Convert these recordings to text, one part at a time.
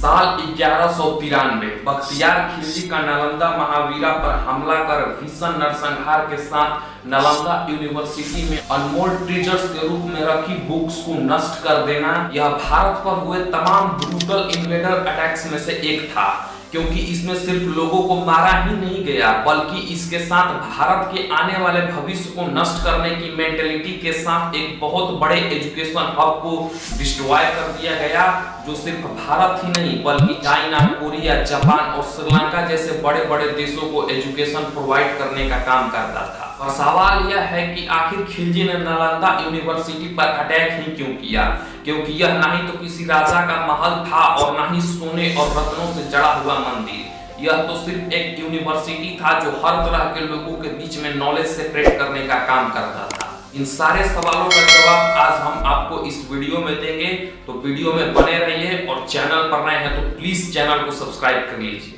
साल 1193 बख्तियार खिलजी का नालंदा महावीरा पर हमला कर भीषण नरसंहार के साथ नालंदा यूनिवर्सिटी में अनमोल ट्रेजर्स के रूप में रखी बुक्स को नष्ट कर देना, यह भारत पर हुए तमाम ब्रूटल इन्वेडर अटैक्स में से एक था। क्योंकि इसमें सिर्फ लोगों को मारा ही नहीं गया बल्कि इसके साथ भारत के आने वाले भविष्य को नष्ट करने की मेंटेलिटी के साथ एक बहुत बड़े एजुकेशन हब को डिस्ट्रॉय कर दिया गया, जो सिर्फ भारत ही नहीं बल्कि चाइना, कोरिया, जापान और श्रीलंका जैसे बड़े बड़े देशों को एजुकेशन प्रोवाइड करने का काम करता था। और सवाल यह है कि आखिर खिलजी ने नालंदा यूनिवर्सिटी पर अटैक ही क्यों किया? क्योंकि यह ना ही तो किसी राजा का महल था और ना ही सोने और रत्नों से जड़ा हुआ मंदिर। यह तो सिर्फ एक यूनिवर्सिटी था जो हर तरह के लोगों के बीच में नॉलेज सेपरेट करने का काम करता था। इन सारे सवालों का जवाब आज हम आपको इस वीडियो में देंगे, तो वीडियो में बने रहिए और चैनल पर नए हैं तो प्लीज चैनल को सब्सक्राइब कर लीजिए।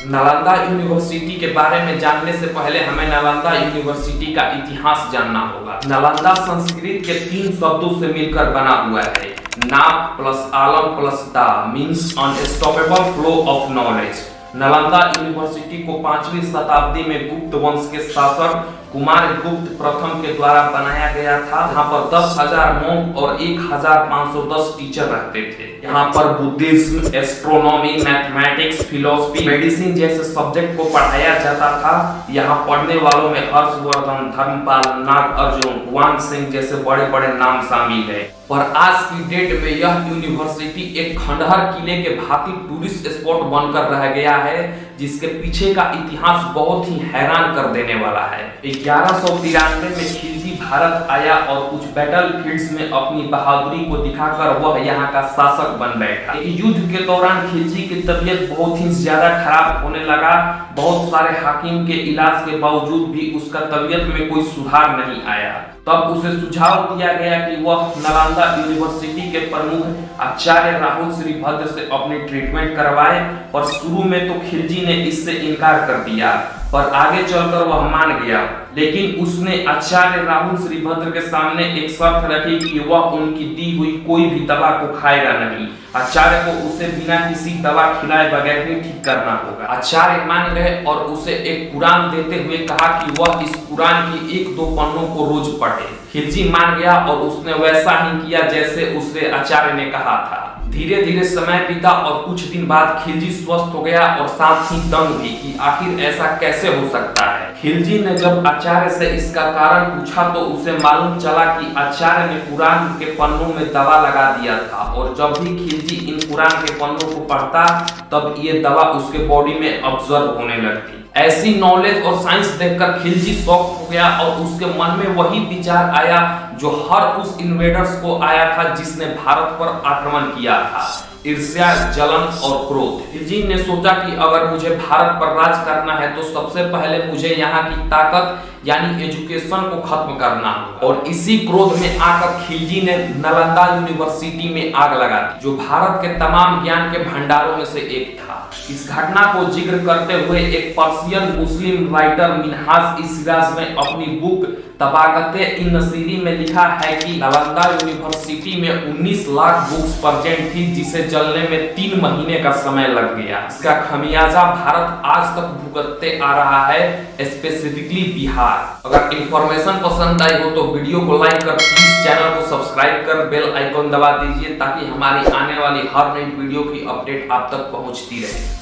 नालंदा यूनिवर्सिटी के बारे में जानने से पहले हमें नालंदा यूनिवर्सिटी का इतिहास जानना होगा। नालंदा संस्कृत के 3 शब्दों से मिलकर बना हुआ है। ना प्लस आलम प्लस दा means unstoppable flow of knowledge. Nalanda university को 5वीं शताब्दी में गुप्त वंश के शासक कुमार गुप्त प्रथम के द्वारा बनाया गया था। यहाँ पर 10,000 मोंक और 1,510 टीचर रहते थे। यहाँ पर Buddhism, astronomy, mathematics, philosophy, medicine जैसे सब्जेक्ट को पढ़ाया जाता था। यहाँ पढ़ने वालों में हर्षवर्धन, धर्मपाल, नागार्जुन, हुआन सिंह जैसे बड़े बड़े नाम शामिल है। पर आज की डेट में यह यूनिवर्सिटी एक खंडहर किले के भांति टूरिस्ट स्पॉट बनकर रह गया है, जिसके पीछे का इतिहास बहुत ही हैरान कर देने वाला है। 1193 में खिलजी भारत आया और कुछ बैटल फील्ड्स में अपनी बहादुरी को दिखाकर वह यहाँ का शासक बन बैठा। युद्ध के दौरान खिलजी की तबीयत बहुत ही ज्यादा खराब होने लगा। बहुत सारे हाकिम के इलाज के बावजूद भी उसका तबीयत में कोई सुधार नहीं आया। तब उसे सुझाव दिया गया कि वह नालंदा यूनिवर्सिटी के प्रमुख आचार्य राहुल श्रीभद्र से अपनी ट्रीटमेंट करवाए। पर शुरू में तो खिलजी ने इससे इनकार कर दिया, पर आगे चलकर वह मान गया। लेकिन उसने आचार्य राहुल श्रीभद्र के सामने एक शर्त रखी कि वह उनकी दी हुई कोई भी दवा को खाएगा नहीं। आचार्य को उसे बिना किसी दवा खिलाए बगैर ही ठीक करना होगा। आचार्य मान गए और उसे एक कुरान देते हुए कहा कि वह इस कुरान की 1-2 पन्नों को रोज पढ़े। खिलजी मान गया और उसने वैसा ही किया जैसे उसे आचार्य ने कहा था। धीरे धीरे समय बीता और कुछ दिन बाद खिलजी स्वस्थ हो गया और साथ ही दंग भी कि आखिर ऐसा कैसे हो सकता है। खिलजी ने जब आचार्य से इसका कारण पूछा तो उसे मालूम चला कि आचार्य ने कुरान के पन्नों में दवा लगा दिया था और जब भी खिलजी इन कुरान के पन्नों को पढ़ता तब ये दवा उसके बॉडी में ऑब्जर्व होने लगती। ऐसी नॉलेज और साइंस देखकर खिलजी शॉक हो गया और उसके मन में वही विचार आया जो हर उस इन्वेडर्स को आया था जिसने भारत पर आक्रमण किया था, ईर्ष्या, जलन और क्रोध। खिलजी ने सोचा कि अगर मुझे भारत पर राज करना है तो सबसे पहले मुझे यहाँ की ताकत यानी एजुकेशन को खत्म करना होगा। और इसी क्रोध में आकर खिलजी ने नालंदा यूनिवर्सिटी में आग लगा दी, जो भारत के तमाम ज्ञान के भंडारों में से एक था। इस घटना को जिक्र करते हुए एक पर्शियन मुस्लिम राइटर मिनहाज-ई-सिराज ने अपनी बुक तबाकत-ए-नसीरी में लिखा है कि नालंदा यूनिवर्सिटी में 19 लाख बुक्स प्रेजेंट थी, जिसे जलने में 3 महीने का समय लग गया। इसका खमियाजा भारत आज तक भुगतते आ रहा है, स्पेसिफिकली बिहार। अगर इंफॉर्मेशन पसंद आई हो तो वीडियो को लाइक कर प्लीज चैनल को सब्सक्राइब कर बेल आइकॉन दबा दीजिए ताकि हमारी आने वाली हर नई वीडियो की अपडेट आप तक पहुंचती रहे।